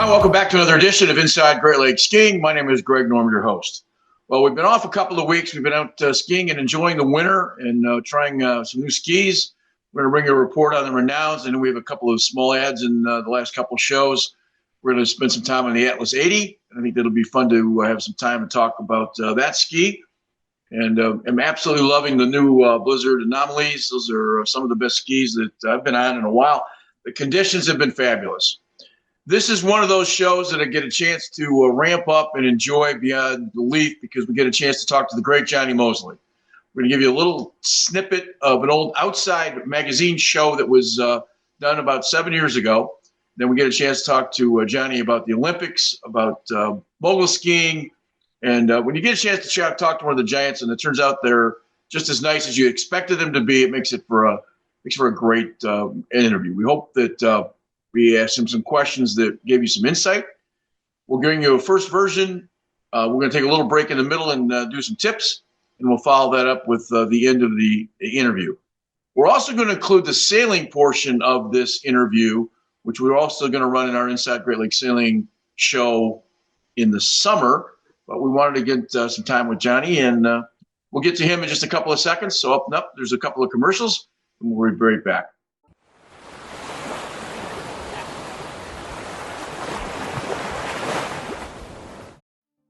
Well, welcome back to another edition of Inside Great Lakes Skiing. My name is Greg Norman, your host. Well, we've been off a couple of weeks. We've been out skiing and enjoying the winter and trying some new skis. We're going to bring you a report on the Renowns, and we have a couple of small ads in the last couple of shows. We're going to spend some time on the Atlas 80. I think it'll be fun to have some time to talk about that ski. And I'm absolutely loving the new Blizzard Anomalies. Those are some of the best skis that I've been on in a while. The conditions have been fabulous. This is one of those shows that I get a chance to ramp up and enjoy beyond belief because we get a chance to talk to the Great Jonny Moseley. We're going to give you a little snippet of an old Outside magazine show that was done about 7 years ago. Then we get a chance to talk to Jonny about the Olympics, about mogul skiing. And when you get a chance to talk to one of the giants, and it turns out they're just as nice as you expected them to be, it makes for a great interview. We hope that we asked him some questions that gave you some insight. We'll bring you a first version. We're going to take a little break in the middle and do some tips, and we'll follow that up with the end of the interview. We're also going to include the sailing portion of this interview, which we're also going to run in our Inside Great Lakes Sailing show in the summer. But we wanted to get some time with Jonny, and we'll get to him in just a couple of seconds. So up, there's a couple of commercials, and we'll be right back.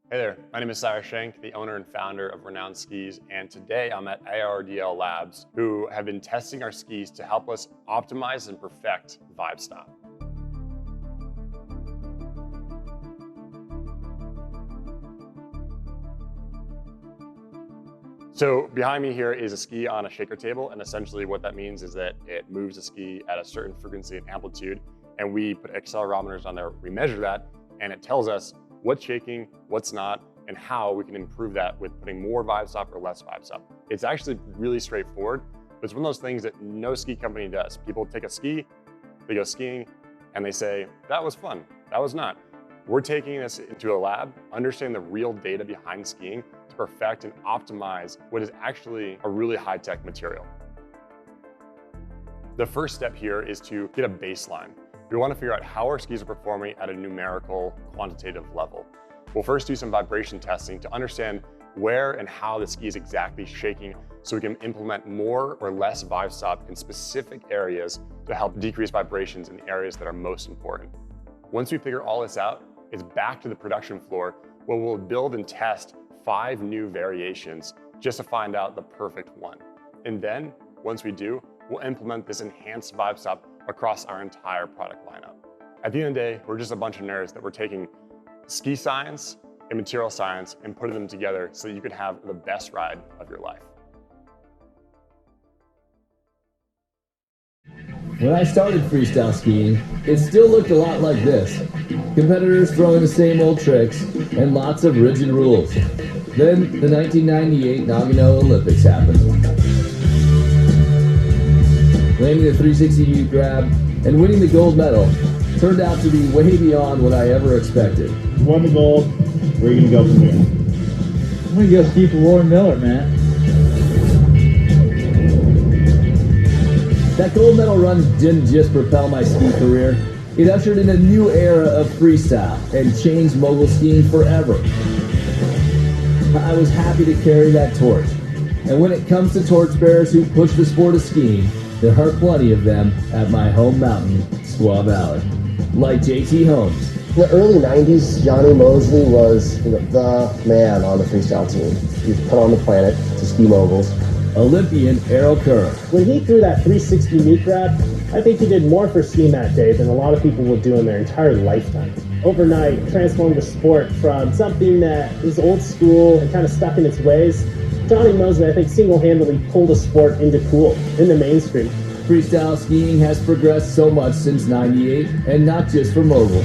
Hey there, my name is Cyrus Schenk, the owner and founder of Renowned Skis, and today I'm at ARDL Labs, who have been testing our skis to help us optimize and perfect Vibe Stop. So behind me here is a ski on a shaker table, and essentially what that means is that it moves the ski at a certain frequency and amplitude, and we put accelerometers on there, we measure that, and it tells us what's shaking, what's not, and how we can improve that with putting more Vibe Stop or less Vibe Stop. It's actually really straightforward, but it's one of those things that no ski company does. People take a ski, they go skiing, and they say, that was fun, that was not. We're taking this into a lab, understanding the real data behind skiing to perfect and optimize what is actually a really high-tech material. The first step here is to get a baseline. We want to figure out how our skis are performing at a numerical, quantitative level. We'll first do some vibration testing to understand where and how the ski is exactly shaking so we can implement more or less Vibe Stop in specific areas to help decrease vibrations in the areas that are most important. Once we figure all this out, it's back to the production floor where we'll build and test 5 new variations just to find out the perfect one. And then, once we do, we'll implement this enhanced Vibe Stop across our entire product lineup. At the end of the day, we're just a bunch of nerds that we're taking ski science and material science and putting them together so that you can have the best ride of your life. When I started freestyle skiing, it still looked a lot like this. Competitors throwing the same old tricks and lots of rigid rules. Then the 1998 Nagano Olympics happened. Landing the 360 U grab and winning the gold medal turned out to be way beyond what I ever expected. You won the gold. Where are you going to go from here? I'm going to go ski for Warren Miller, man. That gold medal run didn't just propel my ski career, it ushered in a new era of freestyle and changed mogul skiing forever. I was happy to carry that torch. And when it comes to torchbearers who push the sport of skiing, there are plenty of them at my home mountain, Squaw Valley. Like JT Holmes. In the early 90s, Jonny Moseley was the man on the freestyle team. He was put on the planet to ski moguls. Olympian Errol Kerr. When he threw that 360 meat grab, I think he did more for skiing that day than a lot of people will do in their entire lifetime. Overnight, transformed the sport from something that is old school and kind of stuck in its ways. Jonny Moseley, I think, single-handedly pulled the sport into cool, in the mainstream. Freestyle skiing has progressed so much since '98, and not just for moguls.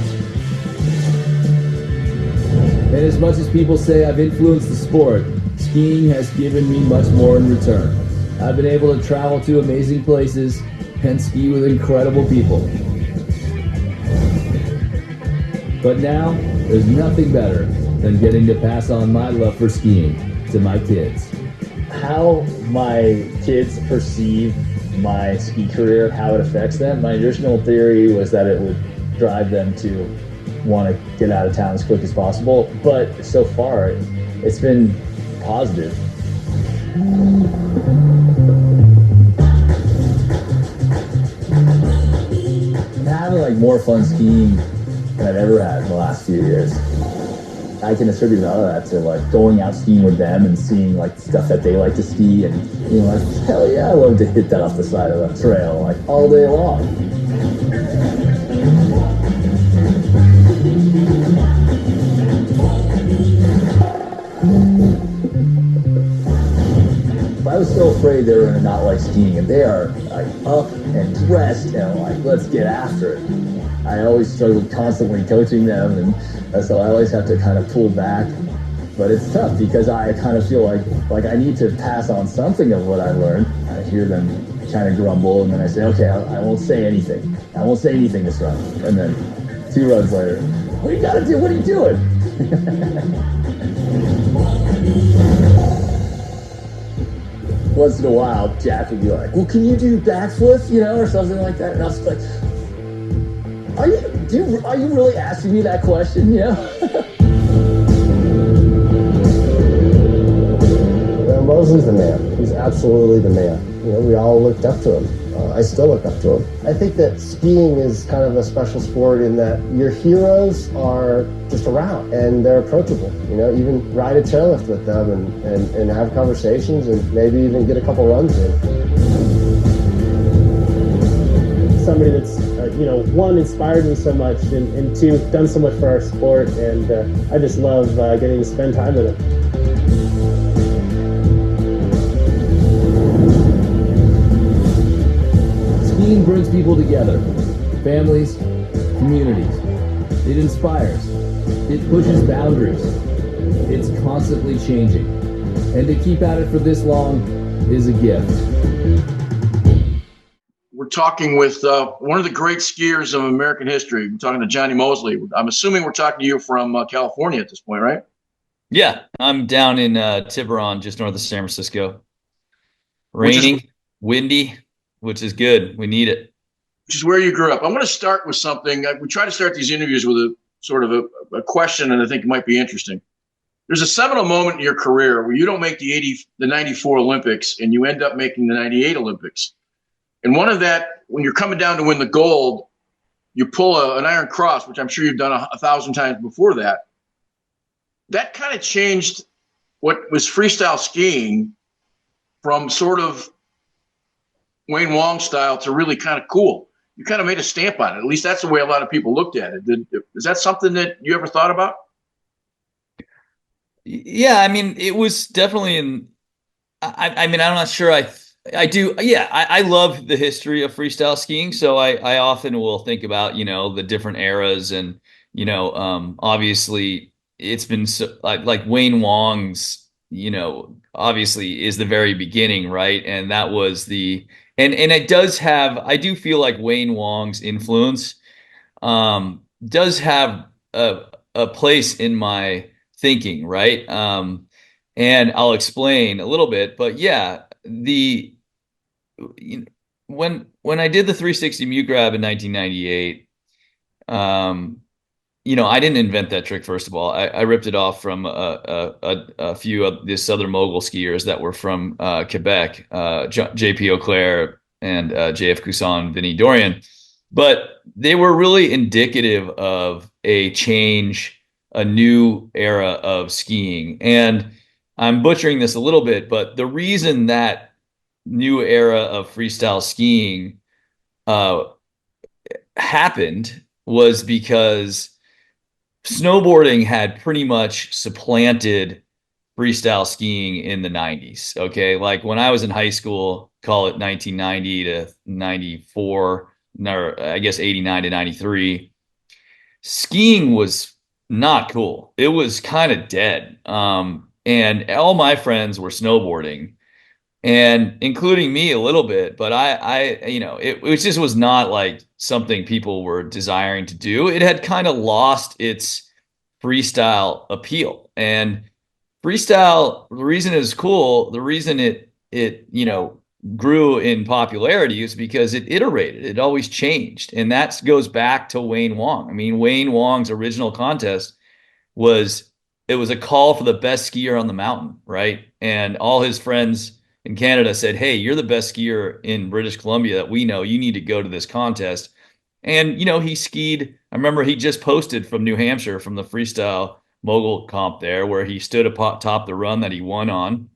And as much as people say I've influenced the sport, skiing has given me much more in return. I've been able to travel to amazing places and ski with incredible people. But now, there's nothing better than getting to pass on my love for skiing to my kids. How my kids perceive my ski career, how it affects them. My original theory was that it would drive them to want to get out of town as quick as possible. But so far, it's been positive. I'm having like more fun skiing than I've ever had in the last few years. I can attribute a lot of that to like going out skiing with them and seeing like stuff that they like to ski, and like, hell yeah, I love to hit that off the side of a trail like all day long. I was so afraid they were gonna not like skiing, and they are like up and dressed and like, let's get after it. I always struggled constantly coaching them, and so I always have to kind of pull back. But it's tough because I kind of feel like I need to pass on something of what I learned. I hear them kind of grumble, and then I say, okay, I won't say anything. I won't say anything this run. And then 2 runs later, what do you gotta do? What are you doing? Once in a while, Jack would be like, well, can you do backflips, or something like that? And I was like, are you really asking me that question, Moseley's the man. He's absolutely the man. We all looked up to him. I still look up to him. I think that skiing is kind of a special sport in that your heroes are just around and they're approachable. Even ride a chairlift with them and have conversations and maybe even get a couple runs in. Somebody that's, one, inspired me so much, and two, done so much for our sport, and I just love getting to spend time with him. Skiing brings people together, families, communities. It inspires. It pushes boundaries. It's constantly changing. And to keep at it for this long is a gift. We're talking with one of the great skiers of American history. We're talking to Jonny Moseley. I'm assuming we're talking to you from California at this point, right? Yeah, I'm down in Tiburon, just north of San Francisco. Raining, windy, which is good. We need it. Which is where you grew up. I'm going to start with something. We try to start these interviews with a sort of a question, and I think it might be interesting. There's a seminal moment in your career where you don't make the 94 Olympics, and you end up making the 98 Olympics. And one of that, when you're coming down to win the gold, you pull an iron cross, which I'm sure you've done 1,000 times before that. That kind of changed what was freestyle skiing from sort of Wayne Wong style to really kind of cool. You kind of made a stamp on it. At least that's the way a lot of people looked at it. Is that something that you ever thought about? Yeah, I mean, it was definitely I mean, I'm not sure I do. Yeah, I love the history of freestyle skiing. So I often will think about, the different eras, and, obviously it's been so, like Wayne Wong's, obviously is the very beginning, right? And that was and it does have, I do feel like Wayne Wong's influence does have a place in my thinking, right? And I'll explain a little bit, but yeah, when I did the 360 mute grab in 1998, I didn't invent that trick. First of all, I ripped it off from a few of the Southern mogul skiers that were from Quebec, J.P. Auclair and J.F. Cousin, Vinny Dorian. But they were really indicative of a change, a new era of skiing. And I'm butchering this a little bit, but the reason that new era of freestyle skiing happened was because snowboarding had pretty much supplanted freestyle skiing in the 90s. Okay. Like when I was in high school, call it 1990 to 94, or I guess 89 to 93, skiing was not cool. It was kind of dead. And all my friends were snowboarding, and including me a little bit, but it just was not like something people were desiring to do. It had kind of lost its freestyle appeal. And freestyle, the reason it was cool, the reason it grew in popularity is because it iterated. It always changed. And that goes back to Wayne Wong. I mean, Wayne Wong's original contest was it was a call for the best skier on the mountain, right? And all his friends in Canada said, "Hey, you're the best skier in British Columbia that we know. You need to go to this contest." And he skied. I remember he just posted from New Hampshire from the freestyle mogul comp there, where he stood atop the run that he won on,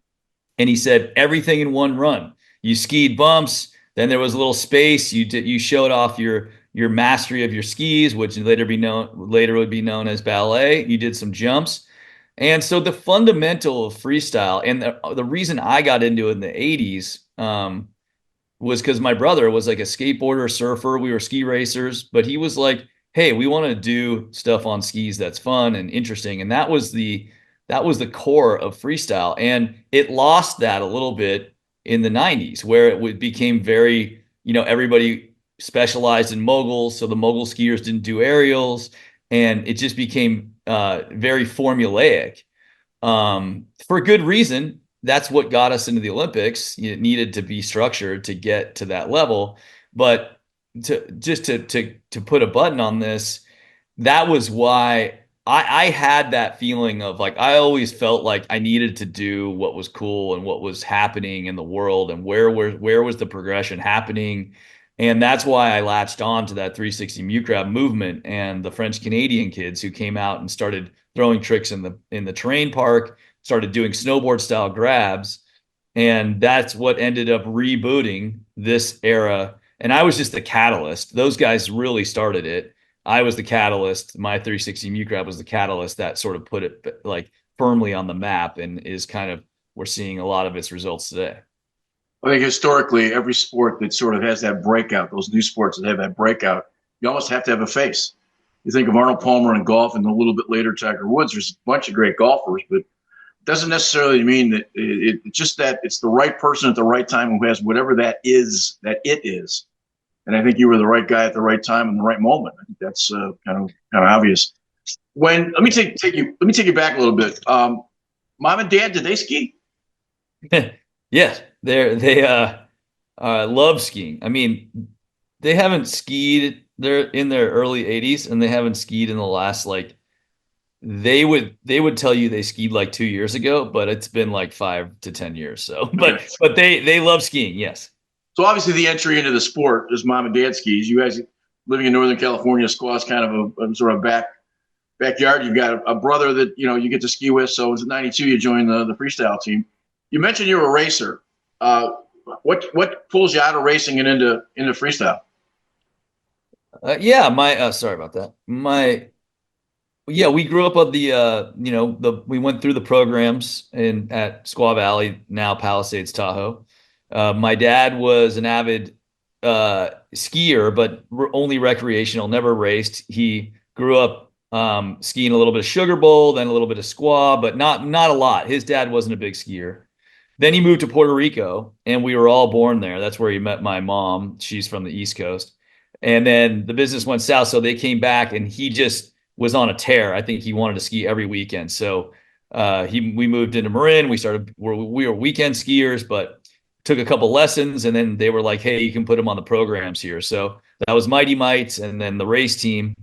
and he said everything in one run. You skied bumps, then there was a little space. You showed off your mastery of your skis, which later would be known as ballet. You did some jumps. And so the fundamental of freestyle, and the reason I got into it in the 80s was because my brother was like a skateboarder, surfer. We were ski racers, but he was like, "Hey, we want to do stuff on skis that's fun and interesting." And that was the core of freestyle. And it lost that a little bit in the 90s, where became very, everybody specialized in moguls. So the mogul skiers didn't do aerials, and it just became very formulaic for good reason. That's what got us into the Olympics. It needed to be structured to get to that level. But to put a button on this, that was why I had that feeling of like I always felt like I needed to do what was cool and what was happening in the world, and where was the progression happening. And that's why I latched on to that 360 mute grab movement and the French Canadian kids who came out and started throwing tricks in the terrain park, started doing snowboard style grabs. And that's what ended up rebooting this era. And I was just the catalyst. Those guys really started it. I was the catalyst. My 360 mute grab was the catalyst that sort of put it like firmly on the map, and is kind of, we're seeing a lot of its results today. I think historically, every sport that sort of has that breakout, those new sports that have that breakout, you almost have to have a face. You think of Arnold Palmer in golf, and a little bit later Tiger Woods. There's a bunch of great golfers, but it doesn't necessarily mean that it's just that it's the right person at the right time who has whatever that it is. And I think you were the right guy at the right time in the right moment. I think that's kind of obvious. Let me take you back a little bit. Mom and Dad, did they ski? Yes, they love skiing. I mean, they haven't skied. They're in their early 80s, and they haven't skied in the last they would tell you they skied like 2 years ago, but it's been like 5 to 10 years. So, but they love skiing. Yes. So obviously the entry into the sport is mom and dad skis. You guys living in Northern California, squaw's kind of a sort of backyard. You've got a brother that you get to ski with. So it was in '92 you joined the freestyle team. You mentioned you were a racer. What pulls you out of racing and into freestyle? Sorry about that. We grew up on we went through the programs at Squaw Valley, now Palisades, Tahoe. My dad was an avid skier, but only recreational, never raced. He grew up skiing a little bit of Sugar Bowl, then a little bit of squaw, but not a lot. His dad wasn't a big skier. Then he moved to Puerto Rico, and we were all born there. That's where he met my mom. She's from the East Coast. And then the business went south, so they came back, and he just was on a tear. I think he wanted to ski every weekend. So we moved into Marin. We were weekend skiers, but took a couple lessons, and then they were like, "Hey, you can put them on the programs here." So that was Mighty Mites, and then the race team.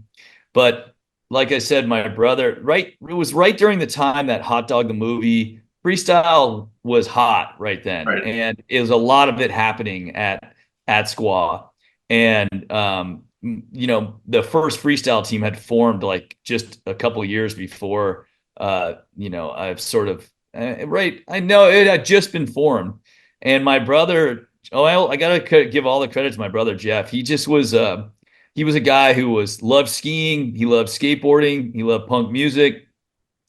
But like I said, my brother, it was right during the time that Hot Dog the movie freestyle was hot right then, right. And it was a lot of it happening at Squaw, and the first freestyle team had formed like just a couple of years before. I've sort of right. I know it had just been formed. And my brother, I gotta give all the credit to my brother Jeff. He just was he was a guy who loved skiing, he loved skateboarding, he loved punk music.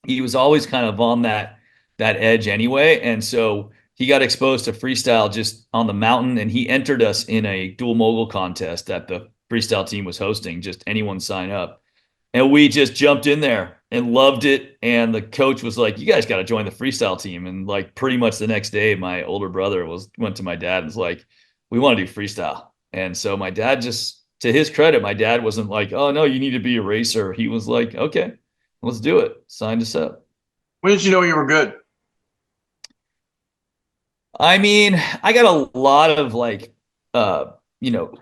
He was always kind of on that edge anyway. And so he got exposed to freestyle just on the mountain, and he entered us in a dual mogul contest that the freestyle team was hosting, just anyone sign up. And we just jumped in there and loved it. And the coach was like, "You guys got to join the freestyle team." And like pretty much the next day, my older brother went to my dad and was like, "We want to do freestyle." And so my dad, just to his credit, my dad wasn't like, "Oh no, you need to be a racer." He was like, "Okay, let's do it." Signed us up. When did you know you were good? I mean, I got a lot of like, you know,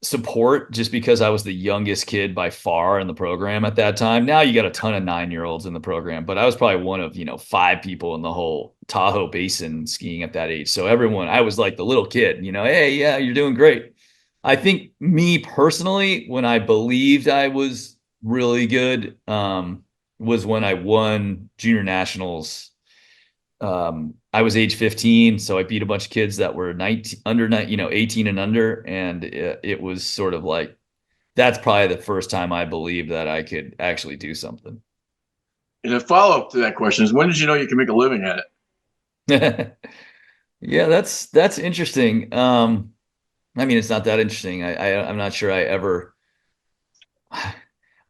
support just because I was the youngest kid by far in the program at that time. Now you got a ton of 9-year-olds in the program, but I was probably one of, 5 people in the whole Tahoe Basin skiing at that age. So everyone, I was like the little kid, hey, yeah, you're doing great. I think me personally, when I believed I was really good, was when I won junior nationals. I was age 15, so I beat a bunch of kids that were 19, 18 and under, and it was sort of like that's probably the first time I believed that I could actually do something. And a follow up to that question is, when did you know you can make a living at it? Yeah, that's interesting. I mean, it's not that interesting. I'm not sure I ever.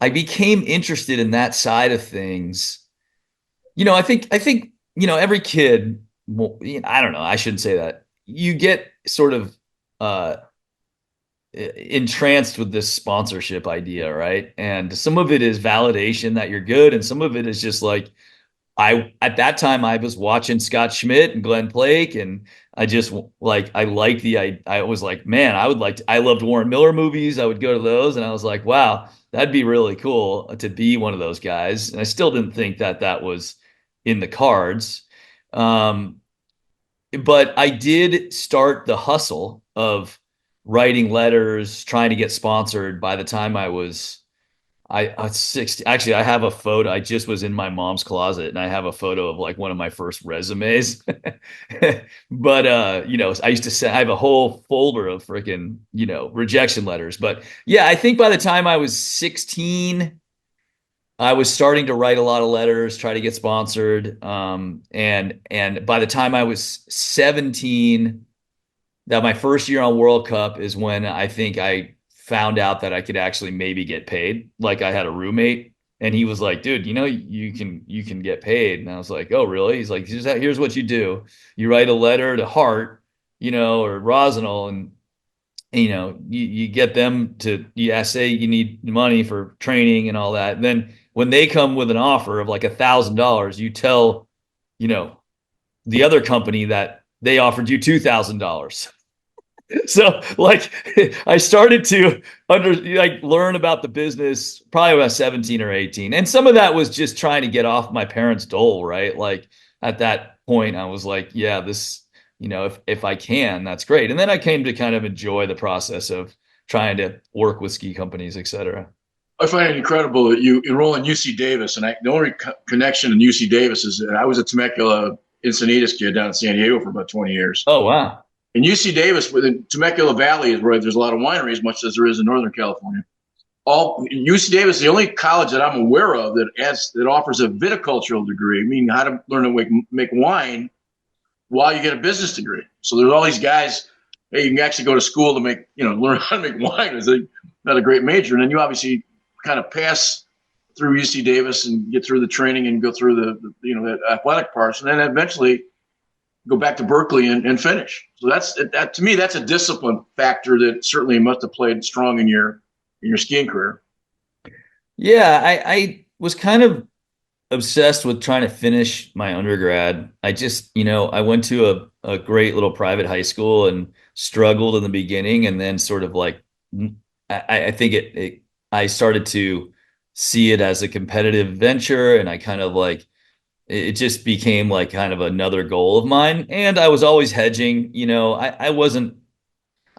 I became interested in that side of things. I think every kid. Well, I don't know. I shouldn't say that. You get sort of uh, entranced with this sponsorship idea, right? And some of it is validation that you're good, and some of it is just like I at that time I was watching Scott Schmidt and Glenn Blake, and I just like I like I was like, man, I would like to, I loved Warren Miller movies. I would go to those, and I was like, wow, that'd be really cool to be one of those guys. And I still didn't think that that was in the cards. Um, but I did start the hustle of writing letters, trying to get sponsored by the time I was 60. Actually, I have a photo. I just was in my mom's closet and I have a photo of like one of my first resumes. But I used to say I have a whole folder of freaking, rejection letters. But yeah, I think by the time I was 16, I was starting to write a lot of letters, try to get sponsored. And by the time I was 17, that my first year on World Cup is when I think I found out that I could actually maybe get paid. Like I had a roommate and he was like, dude, you can get paid. And I was like, oh, really? He's like, here's what you do. You write a letter to Hart, or Rosinal, and you get them to say you need money for training and all that. And then when they come with an offer of like $1,000, you tell, you know, the other company that they offered you $2,000. So like I started to learn about the business probably about 17 or 18. And some of that was just trying to get off my parents' dole, right? Like at that point I was like, yeah, this, if I can, that's great. And then I came to kind of enjoy the process of trying to work with ski companies, et cetera. I find it incredible that you enroll in UC Davis, and the only connection in UC Davis is that I was a Temecula Encinitas kid down in San Diego for about 20 years. Oh, wow. In UC Davis, within Temecula Valley is where there's a lot of wineries, much as there is in Northern California. UC Davis is the only college that I'm aware of that offers a viticultural degree, meaning how to learn to make wine while you get a business degree. So there's all these guys. Hey, you can actually go to school to learn how to make wine. It's not a great major, and then you obviously kind of pass through UC Davis and get through the training and go through the athletic parts, and then eventually go back to Berkeley and finish. So that to me, that's a discipline factor that certainly must have played strong in your skiing career. Yeah, I was kind of obsessed with trying to finish my undergrad. I just, I went to a great little private high school and struggled in the beginning, and then sort of like I think I started to see it as a competitive venture, and I kind of like it just became like kind of another goal of mine. And I was always hedging, I wasn't,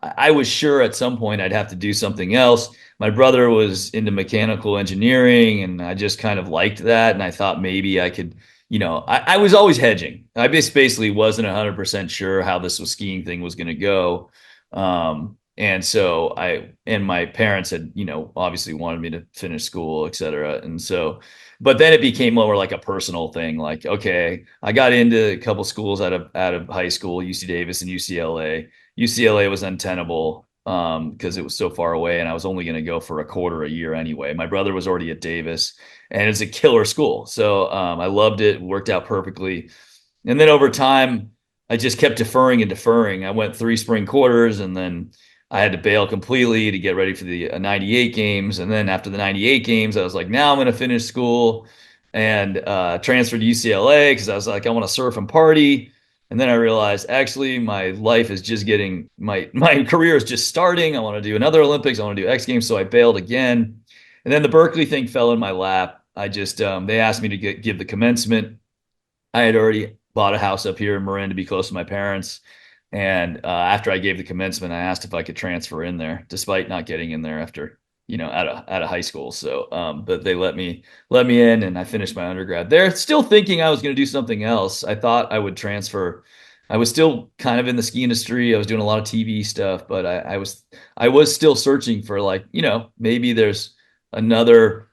I was sure at some point I'd have to do something else. My brother was into mechanical engineering, and I just kind of liked that. And I thought maybe I could, I was always hedging. I basically wasn't 100% sure how this skiing thing was going to go. And so and my parents had, obviously wanted me to finish school, et cetera. And so, but then it became more like a personal thing. Like, okay, I got into a couple schools out of high school, UC Davis and UCLA. UCLA was untenable because it was so far away, and I was only going to go for a quarter a year anyway. My brother was already at Davis, and it's a killer school. So I loved it, worked out perfectly. And then over time, I just kept deferring and deferring. I went 3 spring quarters, and then I had to bail completely to get ready for the 98 games. And then after the 98 games, I was like, now I'm going to finish school, and transferred to UCLA because I was like, I want to surf and party. And then I realized actually my life is just getting my career is just starting. I want to do another Olympics. I want to do X Games. So I bailed again. And then the Berkeley thing fell in my lap. I just they asked me to give the commencement. I had already bought a house up here in Marin to be close to my parents. And after I gave the commencement, I asked if I could transfer in there, despite not getting in there after, out of high school. So, but they let me in, and I finished my undergrad there. Still thinking I was going to do something else. I thought I would transfer. I was still kind of in the ski industry. I was doing a lot of TV stuff, but I was still searching for, like, maybe there's another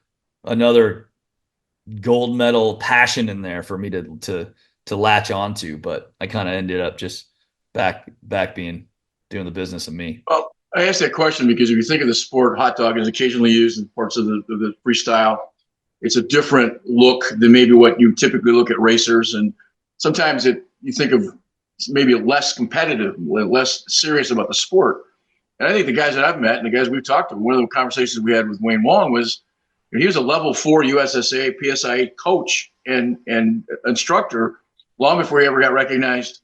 gold medal passion in there for me to latch onto. But I kind of ended up just back being doing the business of me. Well, I asked that question because if you think of the sport, hot dog is occasionally used in parts of the freestyle. It's a different look than maybe what you typically look at racers, and sometimes you think of maybe less competitive, less serious about the sport. And I think the guys that I've met and the guys we've talked to, one of the conversations we had with Wayne Wong was, he was a level 4 USSA PSIA coach and instructor long before he ever got recognized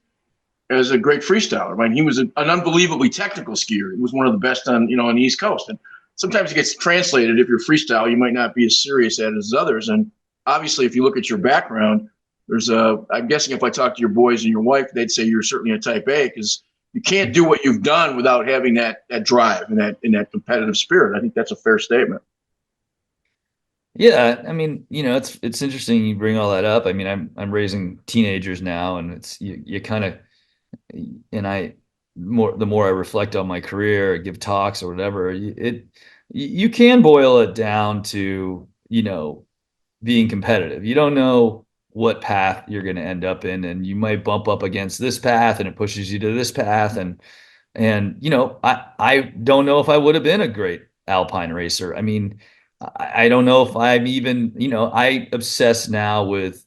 as a great freestyler. I mean, he was an unbelievably technical skier. He was one of the best on the East Coast. And sometimes it gets translated. If you're freestyle, you might not be as serious at it as others. And obviously, if you look at your background, I'm guessing if I talk to your boys and your wife, they'd say you're certainly a type A, because you can't do what you've done without having that drive and that competitive spirit. I think that's a fair statement. Yeah, I mean, it's interesting you bring all that up. I mean, I'm raising teenagers now, and it's you kind of, and the more I reflect on my career, give talks or whatever, you can boil it down to, being competitive. You don't know what path you're going to end up in, and you might bump up against this path and it pushes you to this path. And I don't know if I would have been a great alpine racer. I mean, I don't know if I'm even, I obsess now with,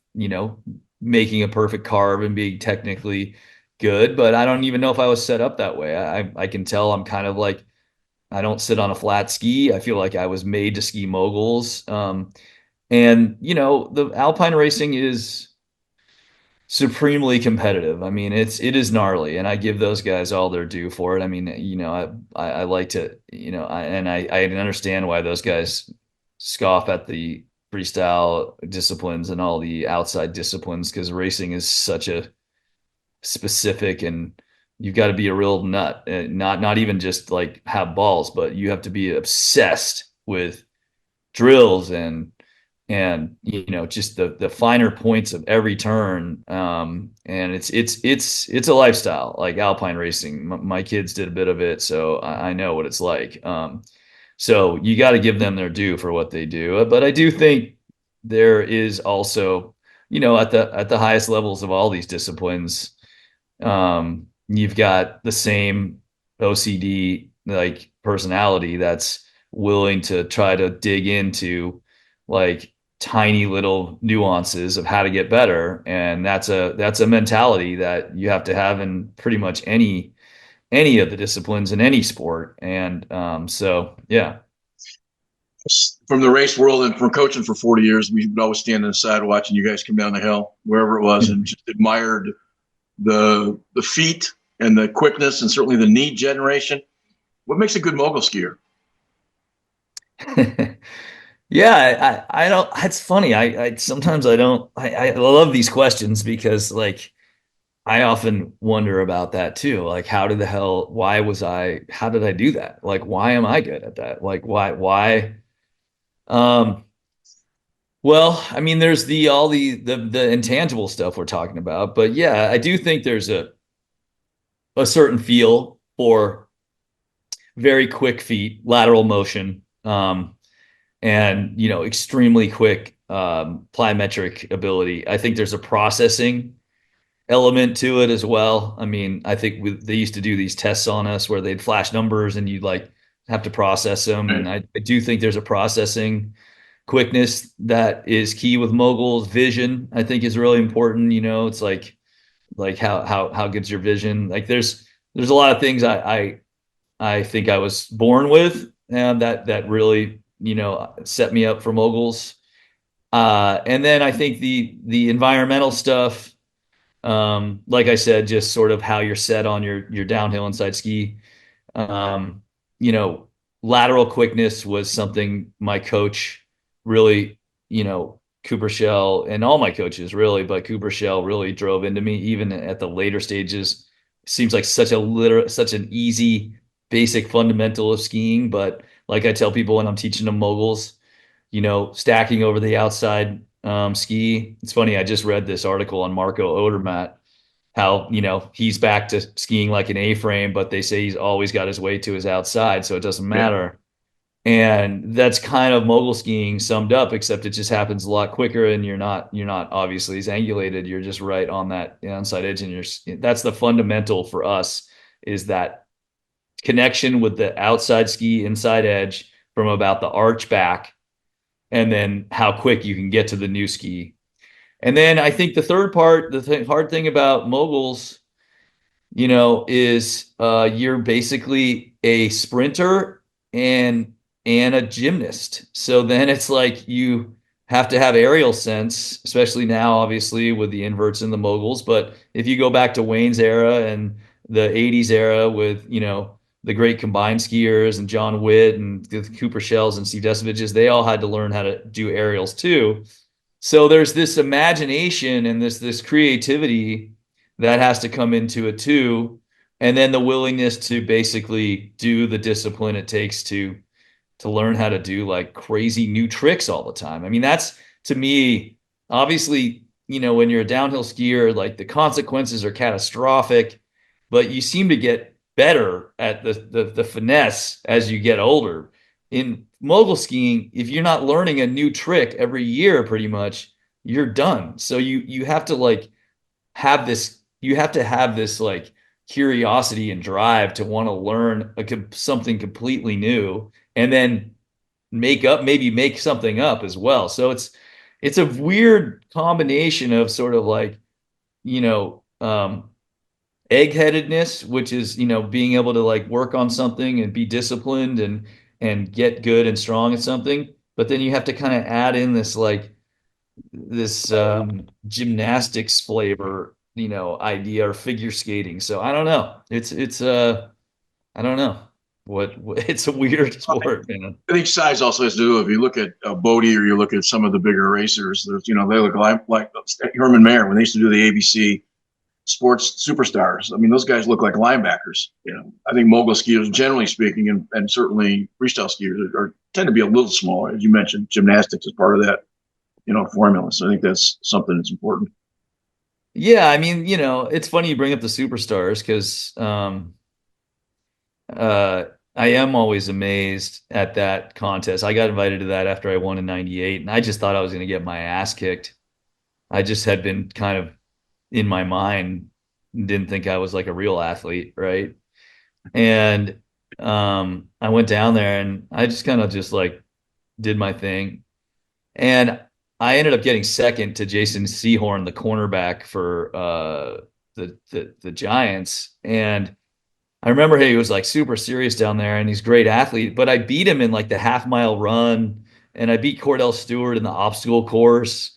making a perfect carve and being technically good, but I don't even know if I was set up that way. I can tell I'm kind of like, I don't sit on a flat ski. I feel like I was made to ski moguls. And the alpine racing is supremely competitive. I mean, it is gnarly, and I give those guys all their due for it. I mean, I like to, I understand why those guys scoff at the freestyle disciplines and all the outside disciplines, because racing is such a specific, and you've got to be a real nut, and not even just like have balls, but you have to be obsessed with drills and just the finer points of every turn. And it's a lifestyle, like alpine racing. My kids did a bit of it, so I know what it's like. So you got to give them their due for what they do. But I do think there is also, at the highest levels of all these disciplines, you've got the same OCD like personality that's willing to try to dig into like tiny little nuances of how to get better. And that's a mentality that you have to have in pretty much any of the disciplines in any sport. And so yeah. From the race world and from coaching for 40 years, we would always stand on the side watching you guys come down the hill, wherever it was, and just admired the feet and the quickness and certainly the knee generation. What makes a good mogul skier? Yeah, I don't. It's funny. I sometimes I don't. I love these questions because, like, I often wonder about that too. Like, how did how did I do that? Like, why am I good at that? Like, why? Um, well, I mean, there's all the intangible stuff we're talking about, but yeah, I do think there's a certain feel for very quick feet, lateral motion. And extremely quick plyometric ability. I think there's a processing element to it as well. I mean, I think they used to do these tests on us where they'd flash numbers and you'd like have to process them. And I do think there's a processing quickness that is key with moguls. Vision, I think, is really important. It's like how good's your vision? Like there's a lot of things I think I was born with, and that really set me up for moguls. And then I think the environmental stuff, Like I said, just sort of how you're set on your downhill inside ski. Um, you know, lateral quickness was something my coach really, Cooper Shell and all my coaches really, but Cooper Shell really drove into me even at the later stages. Seems like such an easy, basic fundamental of skiing, but like I tell people when I'm teaching them moguls, stacking over the outside ski. It's funny. I just read this article on Marco Odermatt, how, he's back to skiing like an A-frame, but they say he's always got his way to his outside, so it doesn't matter. And that's kind of mogul skiing summed up, except it just happens a lot quicker, and you're not obviously as angulated. You're just right on that outside edge, and that's the fundamental for us, is that connection with the outside ski inside edge from about the arch back, and then how quick you can get to the new ski. And then I think the third part, hard thing about moguls, is you're basically a sprinter and a gymnast. So then it's like you have to have aerial sense, especially now, obviously, with the inverts and the moguls. But if you go back to Wayne's era and the 80s era with, the great combined skiers and John Witt and the Cooper Shells and Steve Desoviches, they all had to learn how to do aerials too. So there's this imagination and this creativity that has to come into it too, and then the willingness to basically do the discipline it takes to learn how to do like crazy new tricks all the time. I mean, that's, to me, obviously, when you're a downhill skier, like the consequences are catastrophic, but you seem to get better at the finesse as you get older. In mogul skiing, if you're not learning a new trick every year, pretty much, you're done. So you have to like have this, like curiosity and drive to want to learn something completely new, and then maybe make something up as well. So it's a weird combination of sort of like, eggheadedness, which is, being able to like work on something and be disciplined and get good and strong at something. But then you have to kind of add in this gymnastics flavor, idea, or figure skating. So I don't know. It's I don't know what it's a weird sport, man. I think size also has to do. If you look at Bodie or you look at some of the bigger racers, there's, they look like Herman Mayer when they used to do the ABC sports superstars. I mean, those guys look like linebackers. I think mogul skiers, generally speaking, and certainly freestyle skiers tend to be a little smaller. As you mentioned, gymnastics is part of that, formula. So I think that's something that's important. Yeah, I mean, it's funny you bring up the superstars, because I am always amazed at that contest. I got invited to that after I won in '98, and I just thought I was going to get my ass kicked. I just had been kind of in my mind, didn't think I was like a real athlete, right? And I went down there and I just kind of just like did my thing. And I ended up getting second to Jason Sehorn, the cornerback for the Giants. And I remember he was like super serious down there, and he's a great athlete, but I beat him in like the half-mile run, and I beat Cordell Stewart in the obstacle course.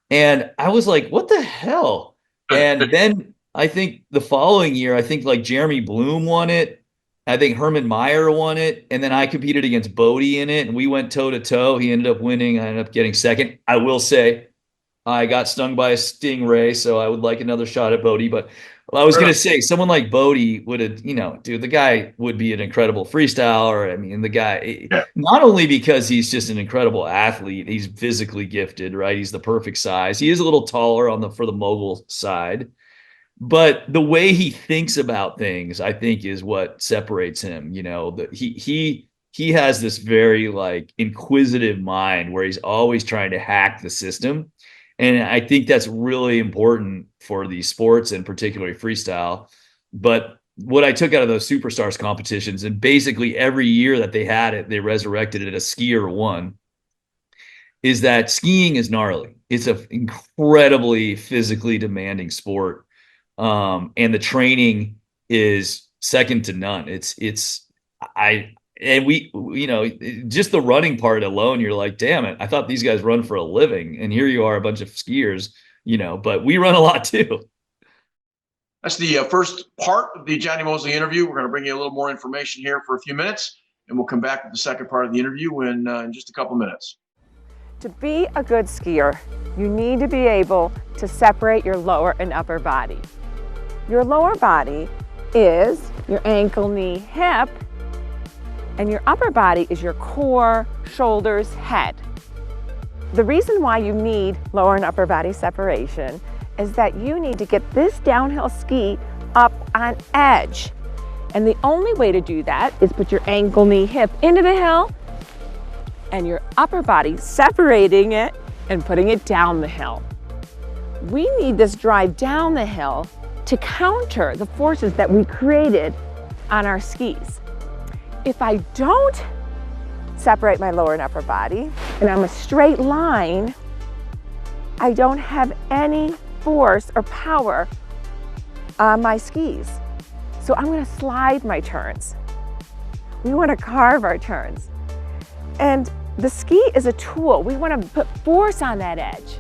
And I was like, what the hell? And then I think the following year, I think like Jeremy Bloom won it. I think Herman Meyer won it. And then I competed against Bodie in it, and we went toe to toe. He ended up winning. I ended up getting second. I will say I got stung by a stingray, so I would like another shot at Bodie. But I was going to say, someone like Bodie would have, dude, the guy would be an incredible freestyler. I mean, the guy, not only because he's just an incredible athlete, he's physically gifted, right? He's the perfect size. He is a little taller for the mogul side, but the way he thinks about things, I think, is what separates him. He has this very like inquisitive mind where he's always trying to hack the system. And I think that's really important for these sports, and particularly freestyle. But what I took out of those superstars competitions, and basically every year that they had it, they resurrected it, a skier won, is that skiing is gnarly. It's an incredibly physically demanding sport. And the training is second to none. Just the running part alone, you're like, damn it, I thought these guys run for a living, and here you are, a bunch of skiers, but we run a lot too. That's the first part of the Jonny Moseley interview. We're going to bring you a little more information here for a few minutes, and we'll come back to the second part of the interview in just a couple minutes. To be a good skier, you need to be able to separate your lower and upper body. Your lower body is your ankle, knee, hip, and your upper body is your core, shoulders, head. The reason why you need lower and upper body separation is that you need to get this downhill ski up on edge. And the only way to do that is put your ankle, knee, hip into the hill and your upper body separating it and putting it down the hill. We need this drive down the hill to counter the forces that we created on our skis. If I don't separate my lower and upper body and I'm a straight line, I don't have any force or power on my skis. So I'm going to slide my turns. We want to carve our turns. And the ski is a tool. We want to put force on that edge.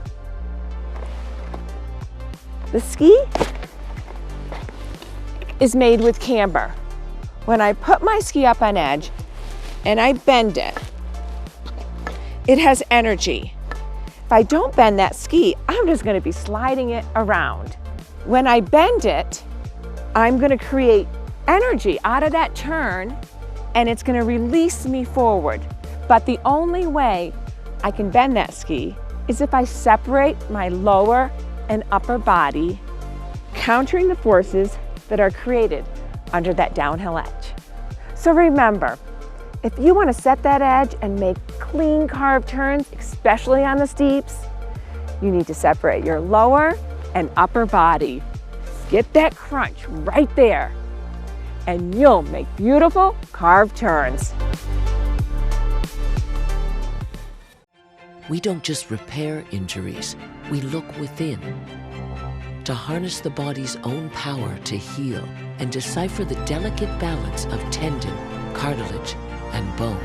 The ski is made with camber. When I put my ski up on edge and I bend it, it has energy. If I don't bend that ski, I'm just going to be sliding it around. When I bend it, I'm going to create energy out of that turn and it's going to release me forward. But the only way I can bend that ski is if I separate my lower and upper body, countering the forces that are created under that downhill edge. So remember, if you want to set that edge and make clean carved turns, especially on the steeps, you need to separate your lower and upper body. Get that crunch right there, and you'll make beautiful carved turns. We don't just repair injuries, we look within to harness the body's own power to heal and decipher the delicate balance of tendon, cartilage, and bone.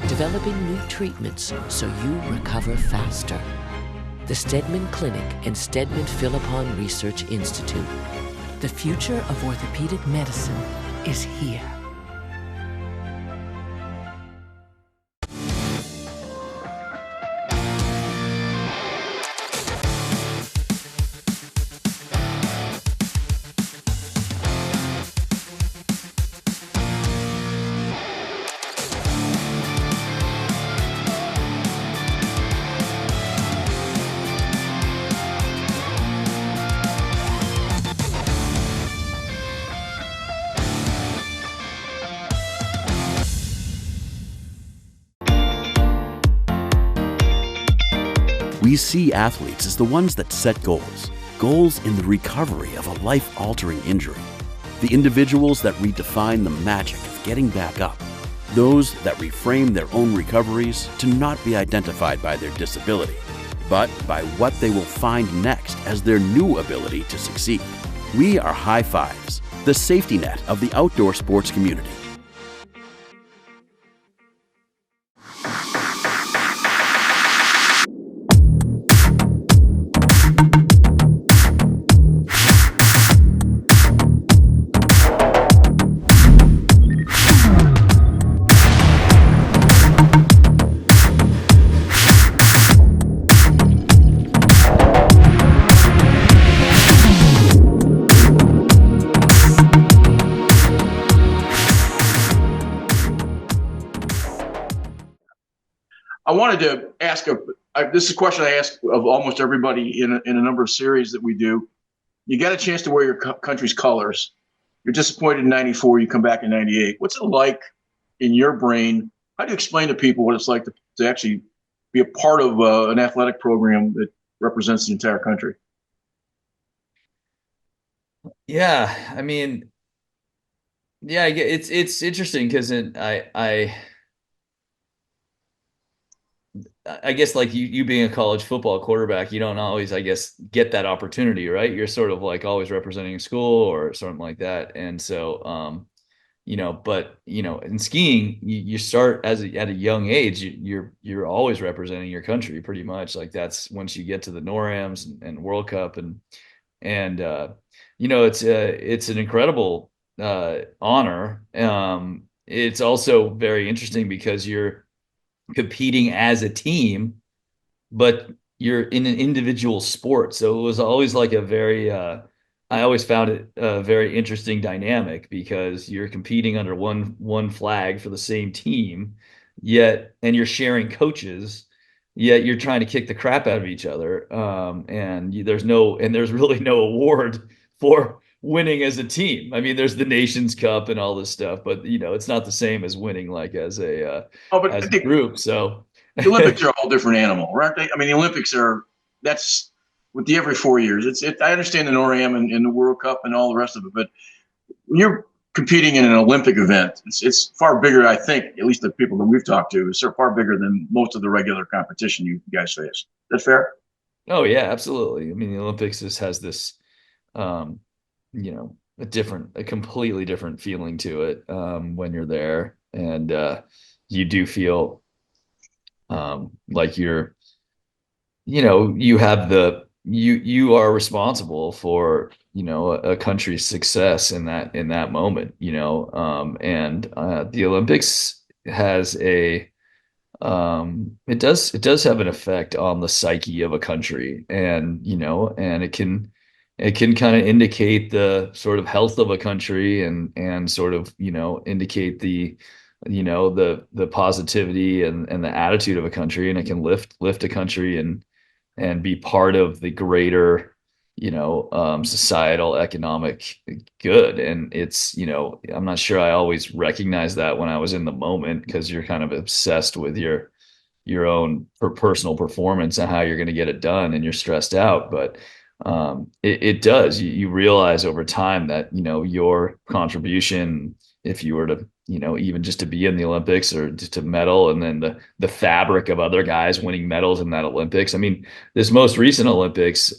Developing new treatments so you recover faster. The Steadman Clinic and Steadman Philippon Research Institute. The future of orthopedic medicine is here. We see athletes as the ones that set goals in the recovery of a life-altering injury, the individuals that redefine the magic of getting back up, those that reframe their own recoveries to not be identified by their disability, but by what they will find next as their new ability to succeed. We are High Fives, the safety net of the outdoor sports community. I wanted to ask this is a question I ask of almost everybody in a number of series that we do. You got a chance to wear your country's colors. You're disappointed in '94. You come back in '98. What's it like in your brain? How do you explain to people what it's like to actually be a part of an athletic program that represents the entire country? Yeah, I mean, yeah, it's interesting because I guess like you being a college football quarterback, you don't always, I guess, get that opportunity, right? You're sort of like always representing school or something like that. And so, but in skiing, you start at a young age, you're always representing your country pretty much. Like that's once you get to the NORAMs and World Cup. And And it's an incredible honor. It's also very interesting because you're competing as a team, but you're in an individual sport. So it was always like a very I always found it a very interesting dynamic because you're competing under one flag for the same team, yet and you're sharing coaches, yet you're trying to kick the crap out of each other. There's really no award for winning as a team. I mean, there's the Nations Cup and all this stuff, but it's not the same as winning like as Oh, but as I a think group. So the Olympics are a whole different animal, right? I mean, the Olympics that's with the every 4 years. I understand the NORAM and the World Cup and all the rest of it, but when you're competing in an Olympic event, it's far bigger. I think, at least the people that we've talked to, is far bigger than most of the regular competition you guys face. Is that fair? Oh yeah, absolutely. I mean, the Olympics just has this, a completely different feeling to it when you're there, and you do feel like you have you are responsible for a country's success in that moment. And the Olympics has it does have an effect on the psyche of a country, and it can kind of indicate the sort of health of a country, and sort of indicate the positivity and the attitude of a country, and it can lift a country and be part of the greater societal economic good. And I'm not sure I always recognized that when I was in the moment, because you're kind of obsessed with your own personal performance and how you're going to get it done, and you're stressed out. But it does, you realize over time that your contribution, if you were to even just to be in the Olympics or just to medal, and then the fabric of other guys winning medals in that Olympics. I mean, this most recent Olympics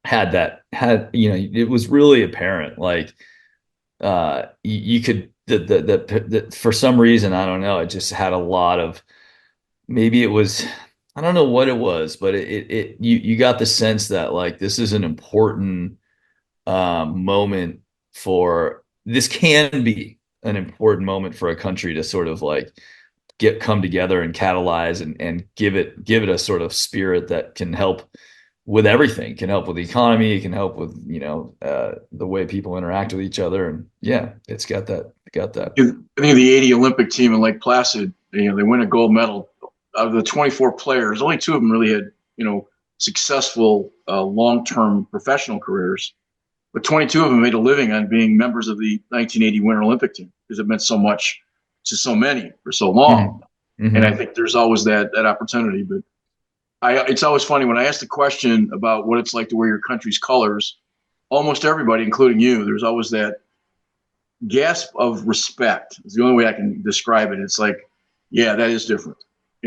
it was really apparent, like you could for some reason, I don't know, it just had a lot of, maybe it was, I don't know what it was, but you got the sense that like this is an important moment for this can be an important moment for a country to sort of like come together and catalyze and give it a sort of spirit that can help with everything. Can help with the economy, it can help with the way people interact with each other. And yeah, it's got that. I think the '80 Olympic team in Lake Placid, they win a gold medal. Out of the 24 players, only 2 of them really had successful long-term professional careers, but 22 of them made a living on being members of the 1980 Winter Olympic team, because it meant so much to so many for so long. Mm-hmm. And I think there's always that opportunity. But it's always funny when I ask the question about what it's like to wear your country's colors. Almost everybody, including you, there's always that gasp of respect. It's the only way I can describe it. It's like, yeah, that is different.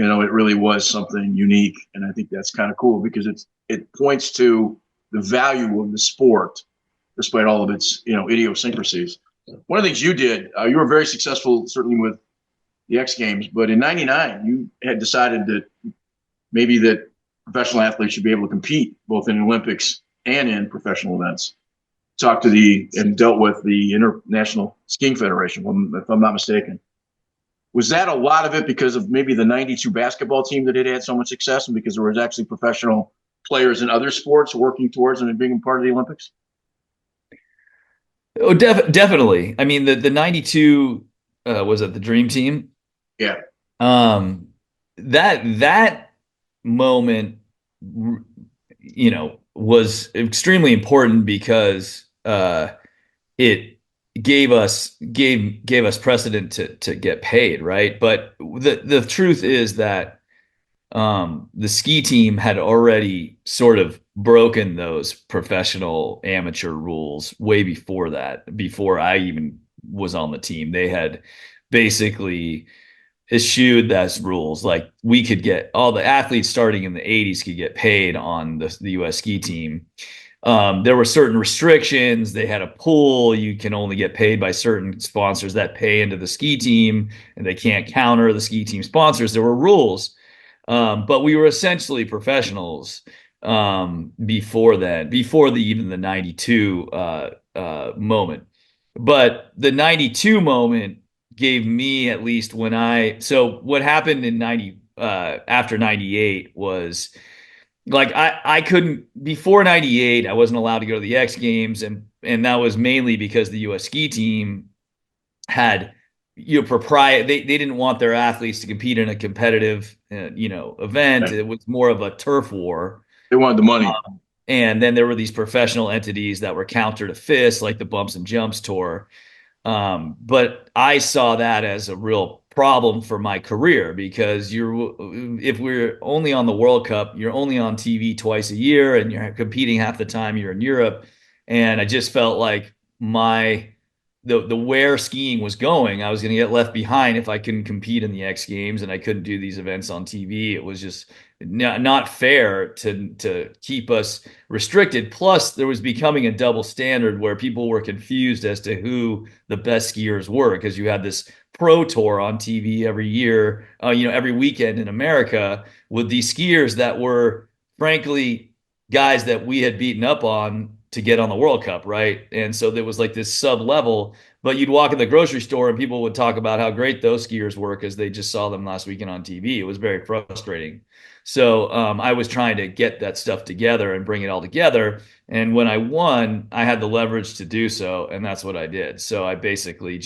It really was something unique, and I think that's kind of cool because it points to the value of the sport, despite all of its idiosyncrasies. One of the things you did, you were very successful, certainly with the X Games, but in '99 you had decided that maybe that professional athletes should be able to compete both in Olympics and in professional events. Talked to and dealt with the International Skiing Federation, if I'm not mistaken. Was that a lot of it because of maybe the '92 basketball team that had so much success, and because there was actually professional players in other sports working towards and being a part of the Olympics? Oh, definitely. I mean, the '92 was it the Dream Team? Yeah. That moment, was extremely important because it gave us precedent to get paid, right? But the truth is that the ski team had already sort of broken those professional amateur rules way before that. Before I even was on the team, they had basically eschewed those rules. Like, we could get all the athletes starting in the '80s could get paid on the US ski team. There were certain restrictions. They had a pool. You can only get paid by certain sponsors that pay into the ski team, and they can't counter the ski team sponsors. There were rules, but we were essentially professionals. before then, before even the 92 moment. But the 92 moment gave me, at least so what happened in 90 after 98 was, like, I couldn't, before 98 I wasn't allowed to go to the X Games, and that was mainly because the US ski team had, they didn't want their athletes to compete in a competitive event. Right. It was more of a turf war. They wanted the money. And then there were these professional entities that were counter to FIS, like the Bumps and Jumps Tour. But I saw that as a real problem for my career, because if we're only on the World Cup, you're only on TV twice a year, and you're competing half the time you're in Europe. And I just felt like the where skiing was going, I was going to get left behind if I couldn't compete in the X Games and I couldn't do these events on TV. It was just not fair to keep us restricted. Plus, there was becoming a double standard where people were confused as to who the best skiers were, because you had this pro tour on TV every year, every weekend in America, with these skiers that were, frankly, guys that we had beaten up on to get on the World Cup, right? And so there was like this sub level, but you'd walk in the grocery store and people would talk about how great those skiers were because they just saw them last weekend on TV. It was very frustrating. So I was trying to get that stuff together and bring it all together. And when I won, I had the leverage to do so, and that's what I did. So I basically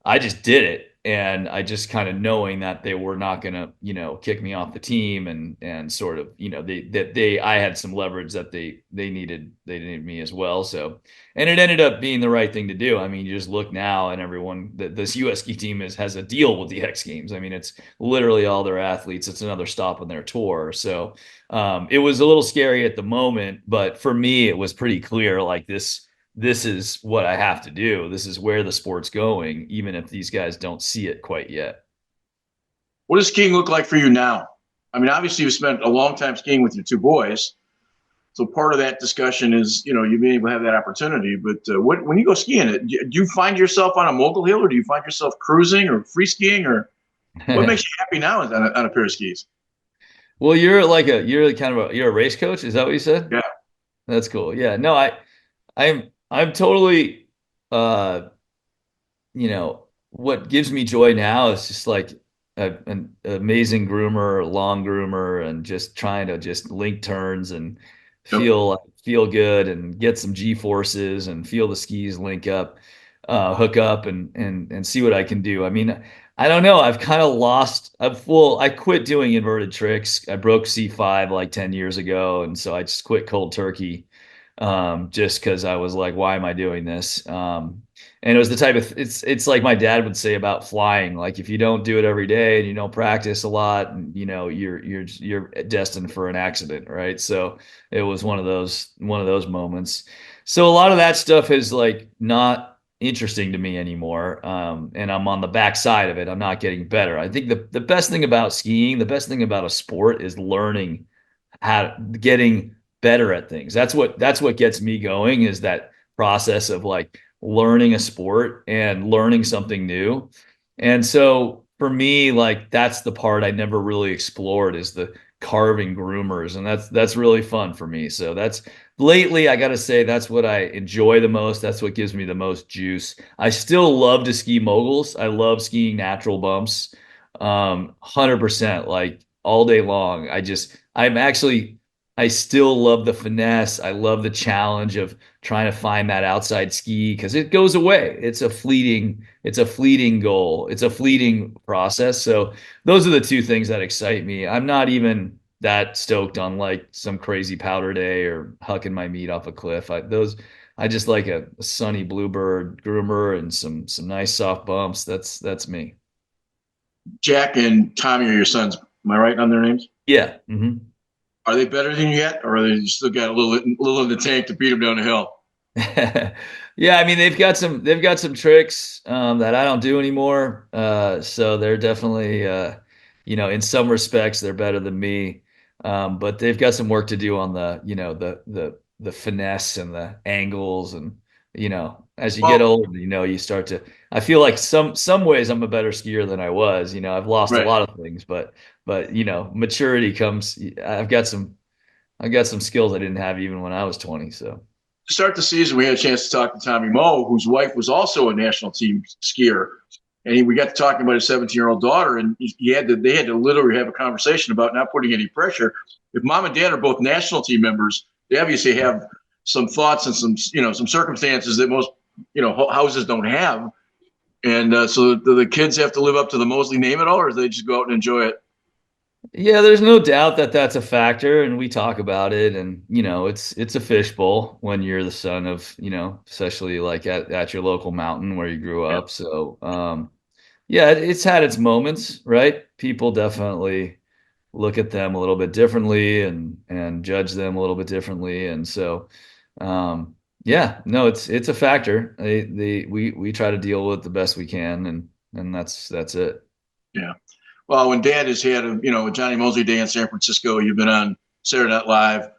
I just did it. And I just kind of, knowing that they were not going to, kick me off the team, and sort of, I had some leverage that they needed me as well. So, and it ended up being the right thing to do. I mean, you just look now, and everyone, this US ski team has a deal with the X Games. I mean, it's literally all their athletes. It's another stop on their tour. So it was a little scary at the moment, but for me, it was pretty clear, like, this is what I have to do. This is where the sport's going, even if these guys don't see it quite yet. What does skiing look like for you now? I mean, obviously you've spent a long time skiing with your two boys. So part of that discussion is, you being able to have that opportunity. But when you go skiing, do you find yourself on a mogul hill, or do you find yourself cruising or free skiing, or what makes you happy now on a pair of skis? Well, you're a race coach. Is that what you said? Yeah. That's cool. Yeah, no, I'm totally, what gives me joy now is just like an amazing groomer, long groomer, and just trying to just link turns and feel good and get some G forces and feel the skis link up, hook up, and see what I can do. I mean, I don't know. I've kind of I quit doing inverted tricks. I broke C5 like 10 years ago. And so I just quit cold turkey. Just because I was like, why am I doing this? And it was the type of, it's like my dad would say about flying. Like, if you don't do it every day and you don't practice a lot, you're destined for an accident, right? So it was one of those moments. So a lot of that stuff is like not interesting to me anymore. And I'm on the backside of it. I'm not getting better. I think the best thing about skiing, the best thing about a sport, is learning getting better at things. That's what gets me going, is that process of like learning a sport and learning something new. And so for me, like, that's the part I never really explored, is the carving groomers. And that's really fun for me. So that's, lately, I got to say, that's what I enjoy the most. That's what gives me the most juice. I still love to ski moguls. I love skiing natural bumps. 100%, like, all day long. I still love the finesse. I love the challenge of trying to find that outside ski, because it goes away. It's a fleeting goal. It's a fleeting process. So those are the two things that excite me. I'm not even that stoked on like some crazy powder day or hucking my meat off a cliff. I just like a sunny bluebird groomer and some nice soft bumps. That's me. Jack and Tommy are your sons. Am I right on their names? Yeah. Mm-hmm. Are they better than you yet, or are they still got a little in the tank to beat them down the hill? Yeah, I mean, they've got some tricks that I don't do anymore. So they're definitely, in some respects, they're better than me. But they've got some work to do on the finesse and the angles, and as you get older, you start to. I feel like some ways I'm a better skier than I was. I've lost a lot of things, but maturity comes. I got some skills I didn't have even when I was 20. So To start the season, we had a chance to talk to Tommy Moe, whose wife was also a national team skier. And we got to talking about his 17-year-old daughter, and they had to literally have a conversation about not putting any pressure. If mom and dad are both national team members, they obviously have some thoughts and some circumstances that most houses don't have. And so the kids have to live up to the Moseley name at all, or do they just go out and enjoy it? yeah, there's no doubt that that's a factor, and we talk about it. And it's a fishbowl when you're the son of especially like at your local mountain where you grew up. So yeah, it's had its moments, right? People definitely look at them a little bit differently and judge them a little bit differently, and so yeah, no, it's a factor. We try to deal with it the best we can, and that's it. Yeah. Well, when Dad has had a Johnny Moseley Day in San Francisco, you've been on Saturday Night Live.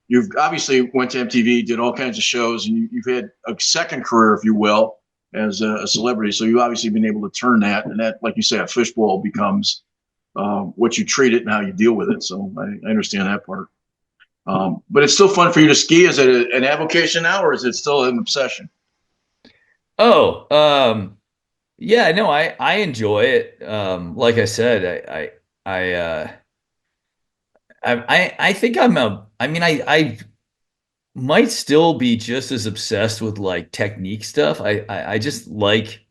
You've obviously went to MTV, did all kinds of shows, and you've had a second career, if you will, as a celebrity. So you've obviously been able to turn that, and that, like you say, a fishbowl becomes what you treat it and how you deal with it. So I understand that part. But it's still fun for you to ski. Is it an avocation now, or is it still an obsession? Oh, yeah, no, I enjoy it. Like I said, I think I might still be just as obsessed with like technique stuff. I just like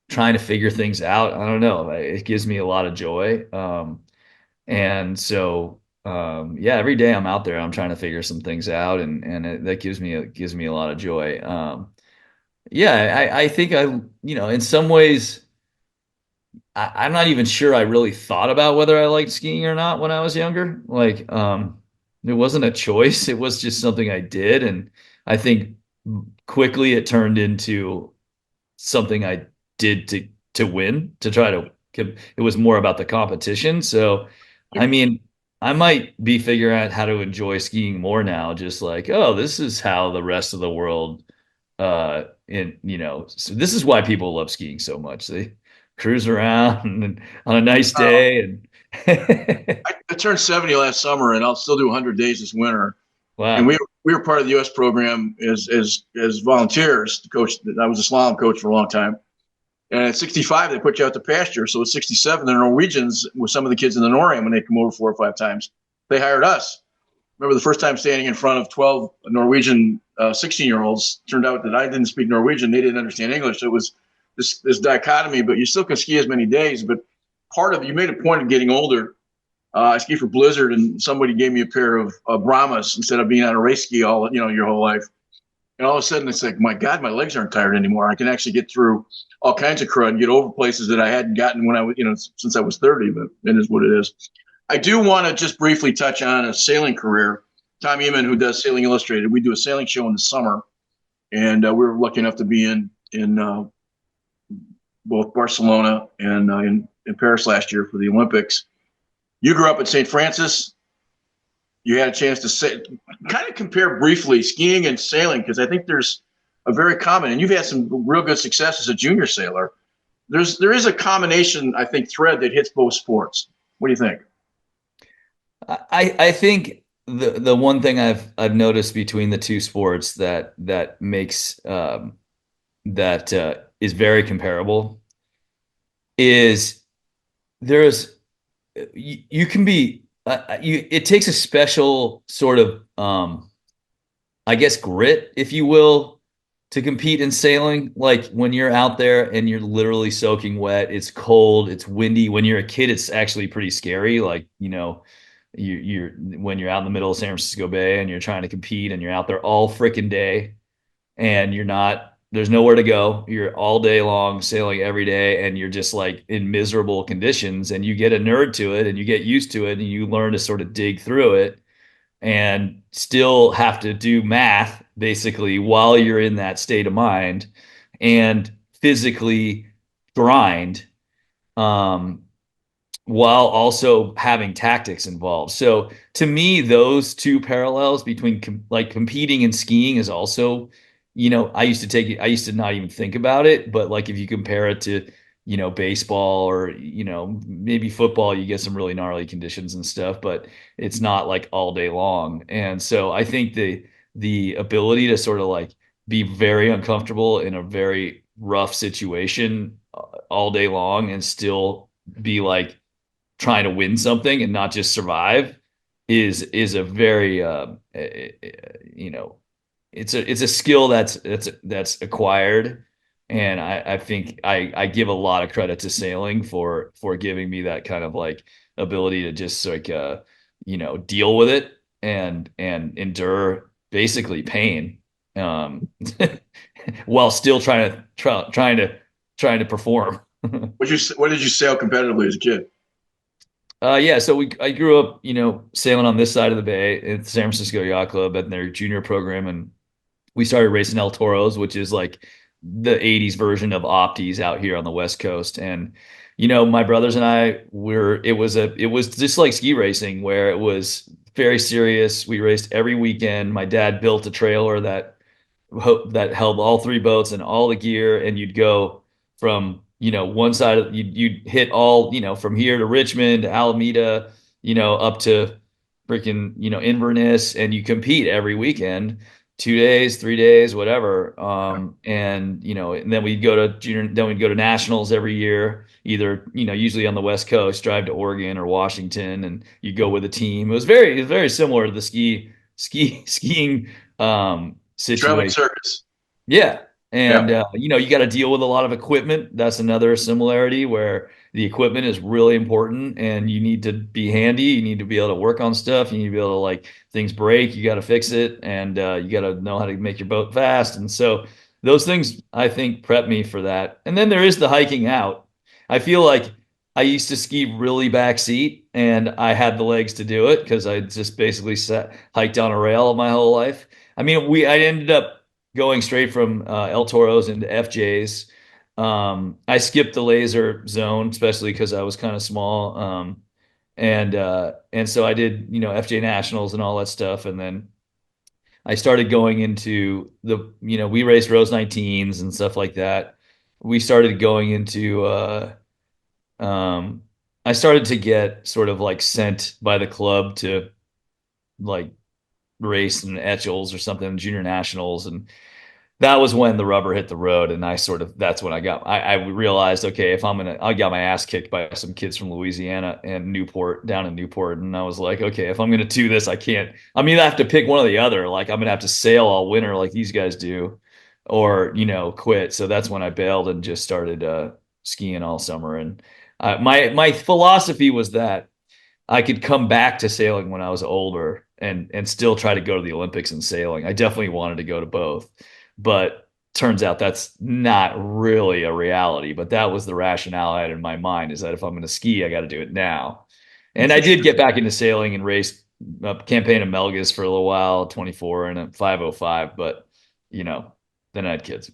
trying to figure things out. I don't know. It gives me a lot of joy. And so yeah, every day I'm out there, I'm trying to figure some things out, and that gives me a lot of joy. Yeah, I think in some ways, I'm not even sure I really thought about whether I liked skiing or not when I was younger. Like, it wasn't a choice. It was just something I did. And I think quickly it turned into something I did to win, to try to it was more about the competition. So, I mean, I might be figuring out how to enjoy skiing more now, just like, oh, this is how the rest of the world so this is why people love skiing so much. They cruise around and on a nice day. And I turned 70 last summer, and I'll still do 100 days this winter. wow. And we were part of the U.S. program as volunteers. I was a slalom coach for a long time. And at 65, they put you out to pasture. So at 67, the Norwegians, with some of the kids in the NORAM, when they come over 4 or 5 times, they hired us. Remember the first time standing in front of 12 Norwegian 16-year-olds, turned out that I didn't speak Norwegian. They didn't understand English. So it was this dichotomy, but you still can ski as many days. But you made a point of getting older. I ski for Blizzard, and somebody gave me a pair of Brahmas instead of being on a race ski your whole life. And all of a sudden, it's like, my God, my legs aren't tired anymore. I can actually get through all kinds of crud and get over places that I hadn't gotten when I was, since I was 30. But it is what it is. I do want to just briefly touch on a sailing career. Tom Eamon, who does Sailing Illustrated, we do a sailing show in the summer, and we were lucky enough to be in both Barcelona and in Paris last year for the Olympics. You grew up at St. Francis. You had a chance to kind of compare briefly skiing and sailing, because I think there's a very common, and you've had some real good success as a junior sailor. There is a combination, I think, thread that hits both sports. What do you think? I think the one thing I've noticed between the two sports that makes is very comparable is you can be it takes a special sort of I guess grit, if you will, to compete in sailing. Like when you're out there and you're literally soaking wet, it's cold, it's windy. When you're a kid, it's actually pretty scary. Like, you're when you're out in the middle of San Francisco Bay and you're trying to compete and you're out there all freaking day and there's nowhere to go. You're all day long sailing every day, and you're just like in miserable conditions, and you get a nerd to it and you get used to it and you learn to sort of dig through it and still have to do math basically while you're in that state of mind and physically grind, while also having tactics involved. So to me, those two parallels between like competing and skiing is also, I used to not even think about it, but like if you compare it to baseball or, maybe football, you get some really gnarly conditions and stuff, but it's not like all day long. And so I think the ability to sort of like be very uncomfortable in a very rough situation all day long and still be like trying to win something and not just survive is a very it's a skill that's acquired. And I think I give a lot of credit to sailing for giving me that kind of like ability to just like deal with it and endure basically pain, um, while still trying to perform. What did you sail competitively as a kid? Yeah, so I grew up, sailing on this side of the bay at the San Francisco Yacht Club at their junior program, and we started racing El Toros, which is like the 80s version of Optis out here on the West Coast. And, my brothers and I it was just like ski racing where it was very serious. We raced every weekend. My dad built a trailer that held all three boats and all the gear, and you'd go from one side of you'd hit all from here to Richmond to Alameda, up to freaking Inverness, and you compete every weekend, 2 days, 3 days, whatever. And then we'd go to junior, then we'd go to nationals every year, either usually on the West Coast, drive to Oregon or Washington, and you go with a team. It was very similar to the skiing Traveling situation. circus. Yeah. And, Yeah. you got to deal with a lot of equipment. That's another similarity where the equipment is really important and you need to be handy. You need to be able to work on stuff. You need to be able to like things break, you got to fix it. And you got to know how to make your boat fast. And so those things I think prep me for that. And then there is the hiking out. I feel like I used to ski really backseat and I had the legs to do it because I just basically hiked down a rail my whole life. I mean, I ended up going straight from El Toros into FJs. I skipped the laser zone, especially because I was kind of small. And so I did, FJ Nationals and all that stuff. And then I started going into we raced Rose 19s and stuff like that. We started going into, um, I started to get sort of like sent by the club to like race in Etchells or something, junior nationals. And that was when the rubber hit the road. And that's when I realized, okay, I got my ass kicked by some kids from Louisiana and down in Newport. And I was like, okay, if I'm going to do this, I have to pick one or the other. Like I'm going to have to sail all winter like these guys do or, quit. So that's when I bailed and just started, skiing all summer. And my philosophy was that I could come back to sailing when I was older and still try to go to the Olympics in sailing. I definitely wanted to go to both, but turns out that's not really a reality. But that was the rationale I had in my mind, is that if I'm going to ski, I got to do it now. And I did get back into sailing and raced campaign of Melgas for a little while, 24 and a 505, but then I had kids.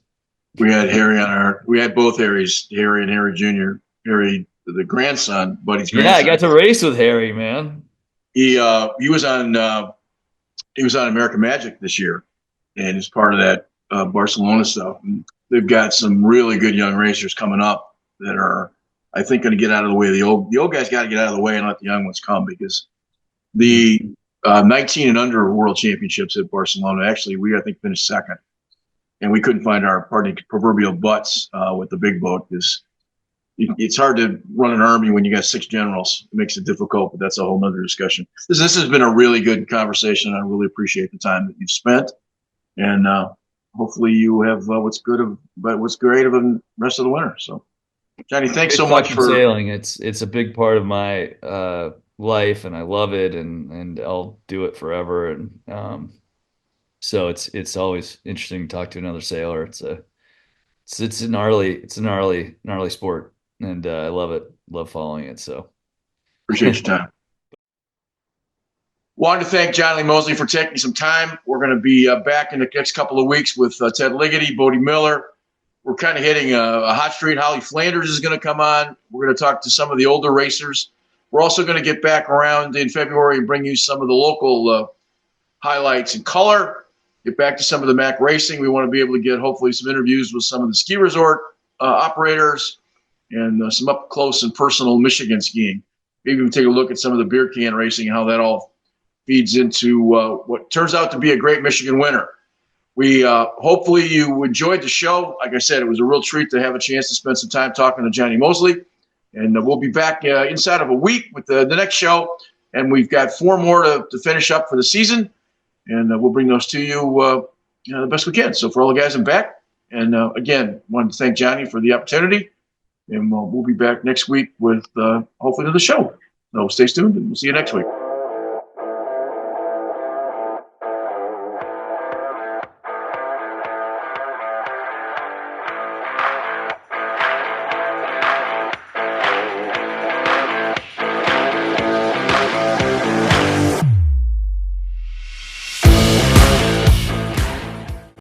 We had both Harrys, Harry and Harry Jr. Harry, the grandson, Buddy's grandson. Yeah, I got to race with Harry, man. He was on American Magic this year, and as part of that Barcelona stuff. And they've got some really good young racers coming up that are, I think, going to get out of the way. The old guys got to get out of the way and let the young ones come, because the 19 and under World Championships at Barcelona, actually, I think finished second, and we couldn't find our proverbial butts with the big boat, because it's hard to run an army when you got 6 generals. It makes it difficult, but that's a whole nother discussion. This has been a really good conversation. I really appreciate the time that you've spent, and hopefully you have what's great of the rest of the winter. So, Johnny, thanks so much for sailing. It's a big part of my life, and I love it, and I'll do it forever. And so it's always interesting to talk to another sailor. It's a gnarly sport, and I love it. Love following it. So appreciate your time. Wanted to thank Jonny Moseley for taking some time. We're going to be back in the next couple of weeks with Ted Ligety, Bodie Miller. We're kind of hitting a hot streak. Holly Flanders is going to come on. We're going to talk to some of the older racers. We're also going to get back around in February and bring you some of the local highlights and color. Get back to some of the MAC racing. We want to be able to get hopefully some interviews with some of the ski resort operators and some up close and personal Michigan skiing. Maybe we'll take a look at some of the beer can racing and how that all feeds into what turns out to be a great Michigan winter. We hopefully you enjoyed the show. Like I said, it was a real treat to have a chance to spend some time talking to Jonny Moseley. And we'll be back inside of a week with the next show. And we've got 4 more to finish up for the season. And we'll bring those to you, the best we can. So for all the guys, I'm back. And again, wanted to thank Jonny for the opportunity. And we'll be back next week with hopefully another show. So stay tuned and we'll see you next week.